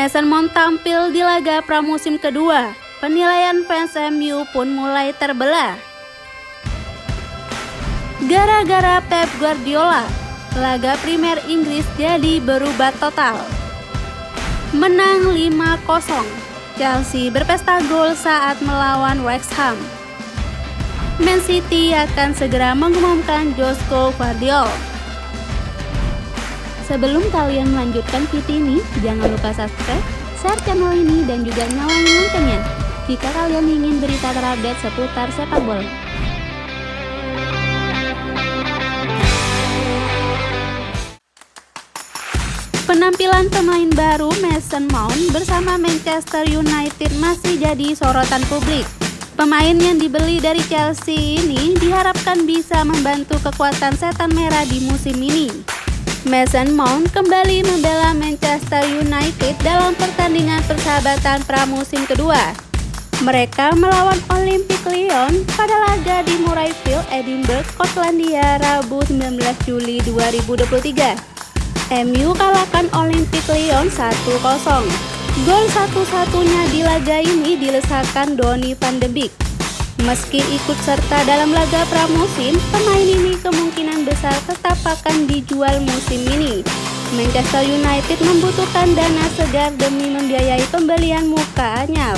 Mason Mount tampil di laga pramusim kedua. Penilaian fans MU pun mulai terbelah. Gara-gara Pep Guardiola, laga Premier Inggris jadi berubah total. Menang 5-0. Chelsea berpesta gol saat melawan West Ham. Man City akan segera mengumumkan Josko Gvardiol. Sebelum kalian melanjutkan video ini, jangan lupa subscribe, share channel ini, dan juga nyalain loncengnya jika kalian ingin berita terupdate seputar sepak bola. Penampilan pemain baru Mason Mount bersama Manchester United masih jadi sorotan publik. Pemain yang dibeli dari Chelsea ini diharapkan bisa membantu kekuatan setan merah di musim ini. Mason Mount kembali membela Manchester United dalam pertandingan persahabatan pramusim kedua. Mereka melawan Olympic Lyon pada laga di Murrayfield, Edinburgh, Skotlandia, Rabu 19 Juli 2023. MU kalahkan Olympic Lyon 1-0. Gol satu-satunya di laga ini dilesakan Donny van de Beek. Meski ikut serta dalam laga pramusim, pemain ini kemungkinan besar tetap akan dijual musim ini. Manchester United membutuhkan dana segar demi membiayai pembelian muka anyar.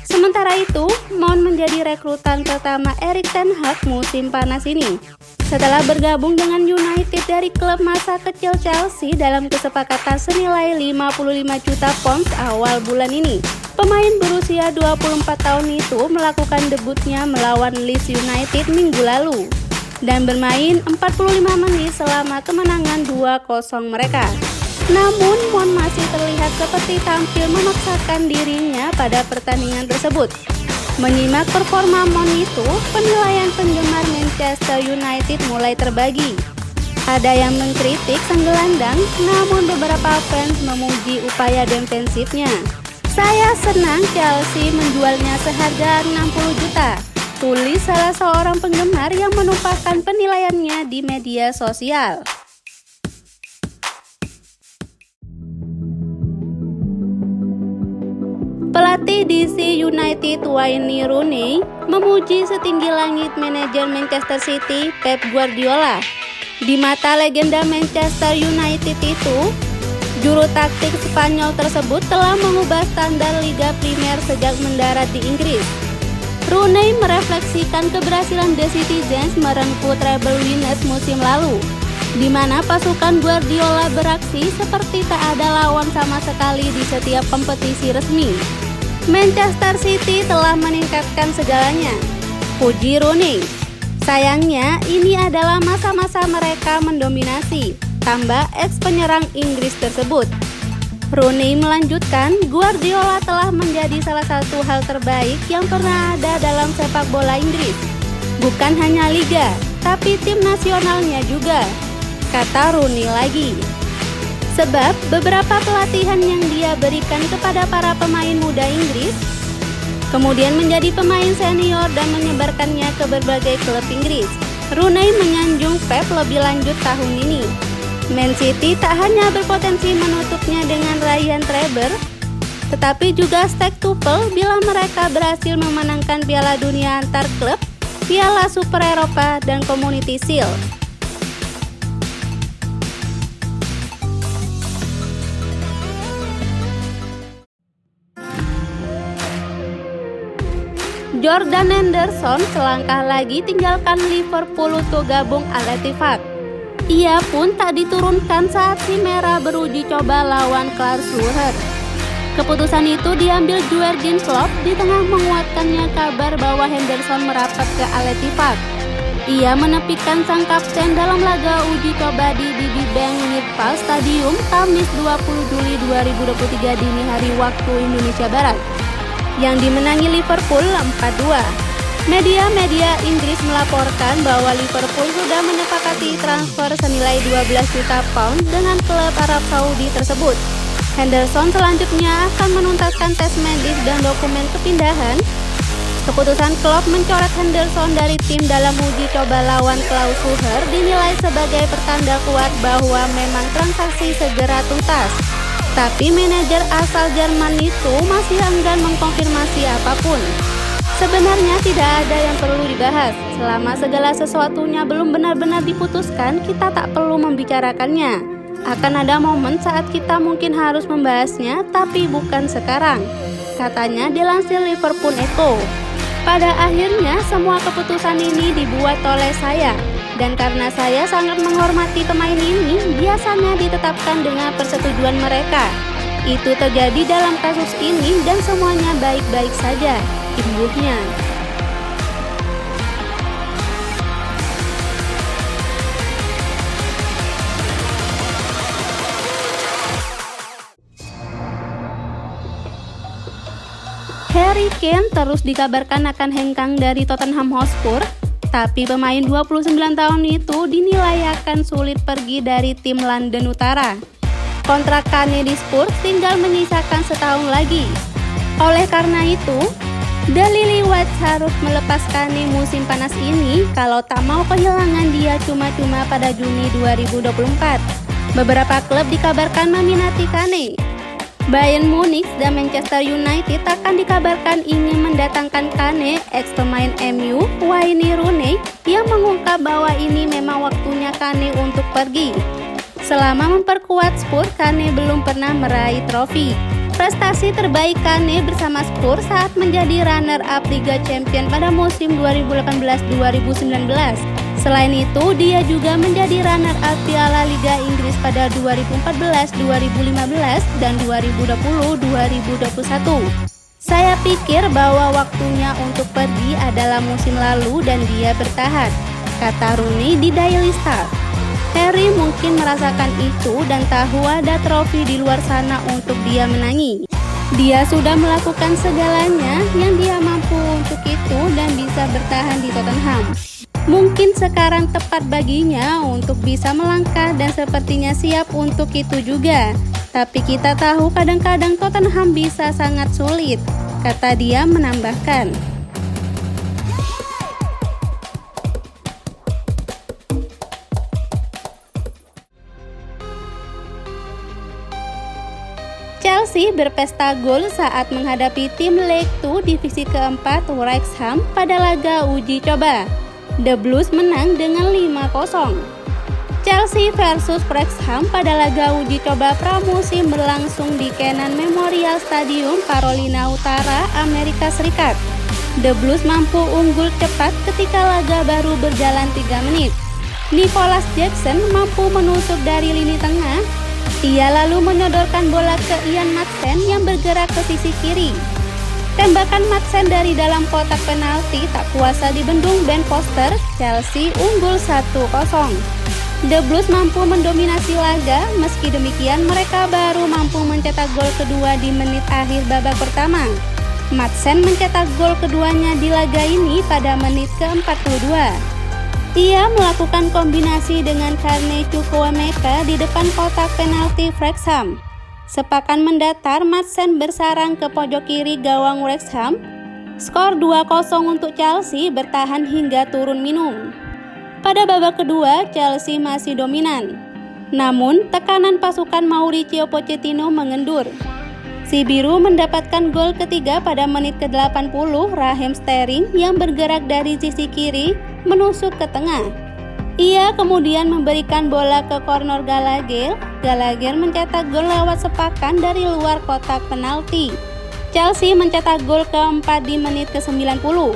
Sementara itu, Mount menjadi rekrutan pertama Erik ten Hag musim panas ini. Setelah bergabung dengan United dari klub masa kecil Chelsea dalam kesepakatan senilai 55 juta pounds awal bulan ini, pemain berusia 24 tahun itu melakukan debutnya melawan Leeds United minggu lalu dan bermain 45 menit selama kemenangan 2-0 mereka. Namun, Mount masih terlihat seperti tampil memaksakan dirinya pada pertandingan tersebut. Menyimak performa Mount itu, penilaian penggemar Manchester United mulai terbagi. Ada yang mengkritik sang gelandang, namun beberapa fans memuji upaya defensifnya. Saya senang Chelsea menjualnya seharga 60 juta, tulis salah seorang penggemar yang menumpahkan penilaiannya di media sosial. Pelatih DC United Wayne Rooney memuji setinggi langit manajer Manchester City Pep Guardiola. Di mata legenda Manchester United itu, juru taktik Spanyol tersebut telah mengubah standar Liga Premier sejak mendarat di Inggris. Rooney merefleksikan keberhasilan The Citizens merengkuh treble winners musim lalu, di mana pasukan Guardiola beraksi seperti tak ada lawan sama sekali di setiap kompetisi resmi. Manchester City telah meningkatkan segalanya, puji Rooney. Sayangnya, ini adalah masa-masa mereka mendominasi, tambah ex-penyerang Inggris tersebut. Rooney melanjutkan, Guardiola telah menjadi salah satu hal terbaik yang pernah ada dalam sepak bola Inggris. Bukan hanya liga, tapi tim nasionalnya juga, kata Rooney lagi. Sebab beberapa pelatihan yang dia berikan kepada para pemain muda Inggris kemudian menjadi pemain senior dan menyebarkannya ke berbagai klub Inggris. Rooney menyanjung Pep lebih lanjut tahun ini. Man City tak hanya berpotensi menutupnya dengan raihan treble, tetapi juga quadruple bila mereka berhasil memenangkan Piala Dunia antar klub, Piala Super Eropa, dan Community Shield. Jordan Henderson selangkah lagi tinggalkan Liverpool untuk gabung Al Ettifaq. Ia pun tak diturunkan saat si merah beruji coba lawan Karlsruhe. Keputusan itu diambil Jurgen Klopp di tengah menguatkannya kabar bahwa Henderson merapat ke Al Ettifaq. Ia menepikan sang kapten dalam laga uji coba di DB Bank Midfield Stadium Kamis 20 Juli 2023 dini hari waktu Indonesia Barat, yang dimenangi Liverpool 4-2. Media-media Inggris melaporkan bahwa Liverpool sudah menyepakati transfer senilai 12 juta pound dengan klub Arab Saudi tersebut. Henderson selanjutnya akan menuntaskan tes medis dan dokumen kepindahan. Keputusan Klopp mencoret Henderson dari tim dalam uji coba lawan Karlsruhe dinilai sebagai pertanda kuat bahwa memang transaksi segera tuntas. Tapi manajer asal Jerman itu masih enggan mengkonfirmasi apapun. Sebenarnya tidak ada yang perlu dibahas. Selama segala sesuatunya belum benar-benar diputuskan, kita tak perlu membicarakannya. Akan ada momen saat kita mungkin harus membahasnya, tapi bukan sekarang, katanya dilansir Liverpool Echo. Pada akhirnya semua keputusan ini dibuat oleh saya, dan karena saya sangat menghormati pemain ini, biasanya ditetapkan dengan persetujuan mereka. Itu terjadi dalam kasus ini dan semuanya baik-baik saja, imbuhnya. Harry Kane terus dikabarkan akan hengkang dari Tottenham Hotspur, tapi pemain 29 tahun itu dinilai akan sulit pergi dari tim London Utara. Kontrak Kane di Spurs tinggal menyisakan setahun lagi. Oleh karena itu, The Lily-Whites harus melepas Kane musim panas ini kalau tak mau kehilangan dia cuma-cuma pada Juni 2024. Beberapa klub dikabarkan meminati Kane. Bayern Munich dan Manchester United akan dikabarkan ingin mendatangkan Kane, ex-pemain MU, Wayne Rooney, yang mengungkap bahwa ini memang waktunya Kane untuk pergi. Selama memperkuat Spurs, Kane belum pernah meraih trofi. Prestasi terbaik Kane bersama Spurs saat menjadi runner-up Liga Champions pada musim 2018-2019. Selain itu, dia juga menjadi runner-up Piala Liga Inggris pada 2014, 2015, dan 2020-2021. Saya pikir bahwa waktunya untuk pergi adalah musim lalu dan dia bertahan, kata Rooney di Daily Star. Harry mungkin merasakan itu dan tahu ada trofi di luar sana untuk dia menangi. Dia sudah melakukan segalanya yang dia mampu untuk itu dan bisa bertahan di Tottenham. Mungkin sekarang tepat baginya untuk bisa melangkah dan sepertinya siap untuk itu juga. Tapi kita tahu kadang-kadang Tottenham bisa sangat sulit, kata dia menambahkan. Chelsea berpesta gol saat menghadapi tim League 2 divisi keempat Wrexham pada laga uji coba. The Blues menang dengan 5-0. Chelsea versus Wrexham pada laga uji coba pramusim berlangsung di Kenan Memorial Stadium, Carolina Utara, Amerika Serikat. The Blues mampu unggul cepat ketika laga baru berjalan 3 menit. Nicholas Jackson mampu menusuk dari lini tengah. Ia lalu menyodorkan bola ke Ian Maatsen yang bergerak ke sisi kiri. Tembakan Maatsen dari dalam kotak penalti tak kuasa dibendung Ben Foster. Chelsea unggul 1-0. The Blues mampu mendominasi laga, meski demikian mereka baru mampu mencetak gol kedua di menit akhir babak pertama. Maatsen mencetak gol keduanya di laga ini pada menit ke-42. Ia melakukan kombinasi dengan Carney Chukwuemeka di depan kotak penalti Wrexham. Sepakan mendatar, Maatsen bersarang ke pojok kiri gawang Wrexham. Skor 2-0 untuk Chelsea bertahan hingga turun minum. Pada babak kedua, Chelsea masih dominan. Namun, tekanan pasukan Mauricio Pochettino mengendur. Si Biru mendapatkan gol ketiga pada menit ke-80. Raheem Sterling yang bergerak dari sisi kiri menusuk ke tengah. Ia kemudian memberikan bola ke corner Gallagher. Gallagher mencetak gol lewat sepakan dari luar kotak penalti. Chelsea mencetak gol keempat di menit ke-90.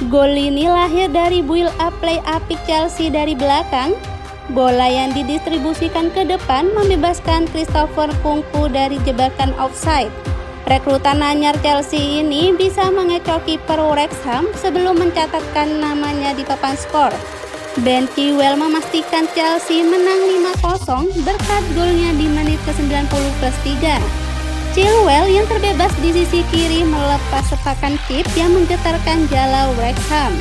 Gol ini lahir dari build up play apik Chelsea dari belakang. Bola yang didistribusikan ke depan membebaskan Christopher Nkunku dari jebakan offside. Rekrutan anyar Chelsea ini bisa mengecoh kiper Wrexham sebelum mencatatkan namanya di papan skor. Ben Chilwell memastikan Chelsea menang 5-0 berkat golnya di menit ke-90+3. Chilwell yang terbebas di sisi kiri melepas sepakan chip yang menggetarkan jala Wrexham.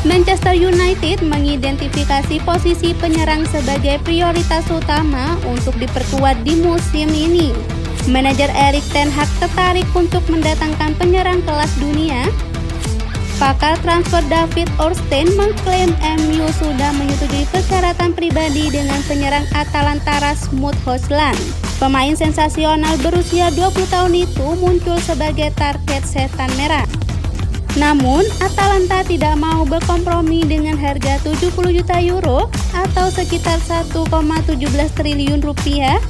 Manchester United mengidentifikasi posisi penyerang sebagai prioritas utama untuk diperkuat di musim ini. Manajer Erik ten Hag tertarik untuk mendatangkan penyerang kelas dunia. Pakar transfer David Ornstein mengklaim MU sudah menyetujui persyaratan pribadi dengan penyerang Atalanta Rasmus Højlund. Pemain sensasional berusia 20 tahun itu muncul sebagai target setan merah. Namun, Atalanta tidak mau berkompromi dengan harga 70 juta euro atau sekitar 1,17 triliun rupiah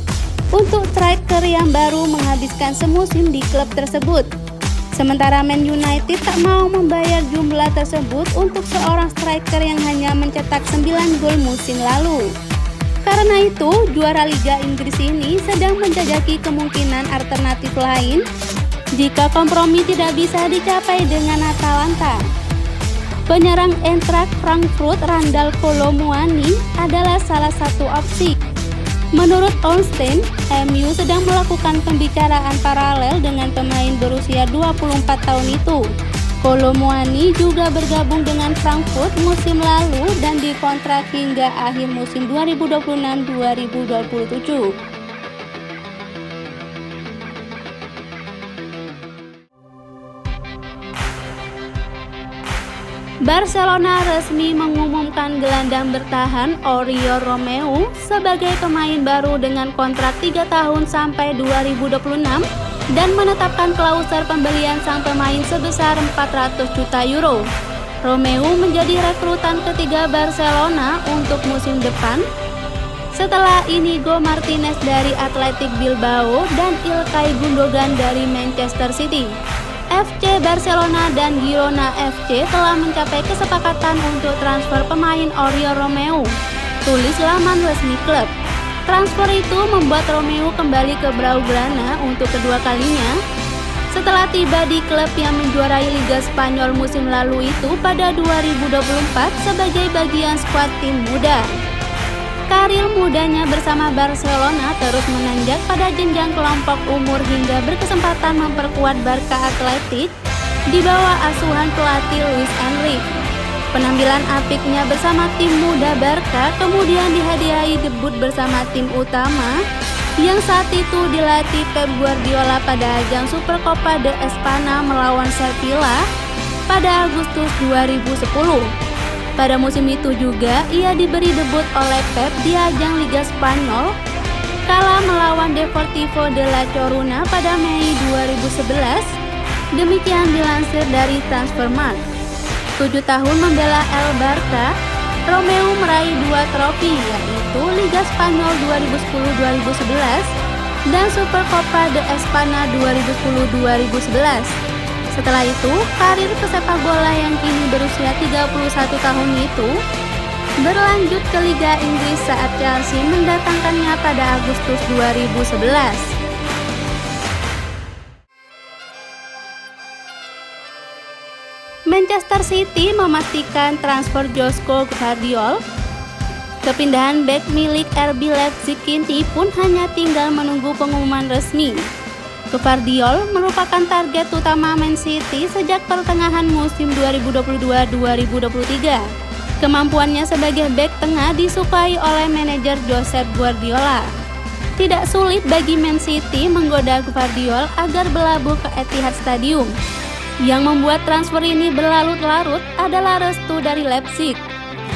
untuk striker yang baru menghabiskan semusim di klub tersebut. Sementara Man United tak mau membayar jumlah tersebut untuk seorang striker yang hanya mencetak 9 gol musim lalu. Karena itu, juara Liga Inggris ini sedang menjajaki kemungkinan alternatif lain jika kompromi tidak bisa dicapai dengan Atalanta. Penyerang Eintracht Frankfurt Randal Kolo Muani adalah salah satu opsi. Menurut Ornstein, MU sedang melakukan pembicaraan paralel dengan pemain berusia 24 tahun itu. Kolo Muani juga bergabung dengan Frankfurt musim lalu dan dikontrak hingga akhir musim 2026-2027. Barcelona resmi mengumumkan gelandang bertahan Oriol Romeu sebagai pemain baru dengan kontrak 3 tahun sampai 2026 dan menetapkan klausul pembelian sang pemain sebesar 400 juta euro. Romeu menjadi rekrutan ketiga Barcelona untuk musim depan setelah Inigo Martinez dari Athletic Bilbao dan Ilkay Gundogan dari Manchester City. FC Barcelona dan Girona FC telah mencapai kesepakatan untuk transfer pemain Oriol Romeu, tulis laman resmi klub. Transfer itu membuat Romeu kembali ke Blaugrana untuk kedua kalinya setelah tiba di klub yang menjuarai Liga Spanyol musim lalu itu pada 2024 sebagai bagian skuad tim muda. Karir mudanya bersama Barcelona terus menanjak pada jenjang kelompok umur hingga berkesempatan memperkuat Barca Athletic di bawah asuhan pelatih Luis Enrique. Penampilan apiknya bersama tim muda Barca kemudian dihadiahi debut bersama tim utama yang saat itu dilatih Pep Guardiola pada ajang Supercopa de Espanya melawan Sevilla pada Agustus 2010. Pada musim itu juga ia diberi debut oleh Pep di ajang Liga Spanyol kala melawan Deportivo de La Coruna pada Mei 2011. Demikian dilansir dari Transfermarkt. 7 tahun membela El Barca, Romeu meraih 2 trofi yaitu Liga Spanyol 2010-2011 dan Supercopa de Espanya 2010-2011. Setelah itu, karir pesepak bola yang kini berusia 31 tahun itu berlanjut ke Liga Inggris saat Chelsea mendatangkannya pada Agustus 2011. Manchester City memastikan transfer Josko Gvardiol. Kepindahan bek milik RB Leipzig ini pun hanya tinggal menunggu pengumuman resmi. Gvardiol merupakan target utama Man City sejak pertengahan musim 2022-2023. Kemampuannya sebagai bek tengah disukai oleh manajer Josep Guardiola. Tidak sulit bagi Man City menggoda Gvardiol agar berlabuh ke Etihad Stadium. Yang membuat transfer ini berlarut-larut adalah restu dari Leipzig.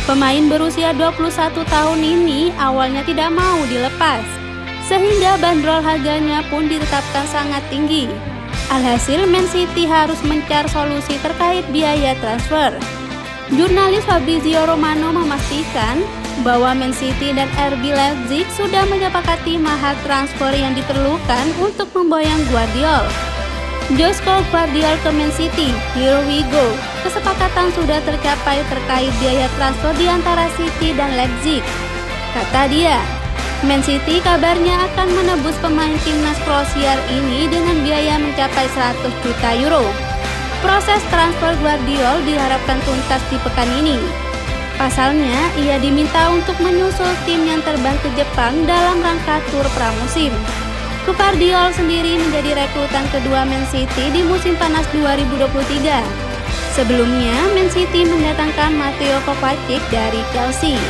Pemain berusia 21 tahun ini awalnya tidak mau dilepas, sehingga bandrol harganya pun ditetapkan sangat tinggi. Alhasil Man City harus mencari solusi terkait biaya transfer. Jurnalis Fabrizio Romano memastikan bahwa Man City dan RB Leipzig sudah menyepakati mahar transfer yang diperlukan untuk memboyong Gvardiol. Josko Gvardiol ke Man City, here we go. Kesepakatan sudah tercapai terkait biaya transfer di antara City dan Leipzig, kata dia. Man City kabarnya akan menebus pemain timnas Kroasia ini dengan biaya mencapai 100 juta euro. Proses transfer Gvardiol diharapkan tuntas di pekan ini. Pasalnya, ia diminta untuk menyusul tim yang terbang ke Jepang dalam rangka tur pramusim. Gvardiol sendiri menjadi rekrutan kedua Man City di musim panas 2023. Sebelumnya, Man City mendatangkan Mateo Kovacic dari Chelsea.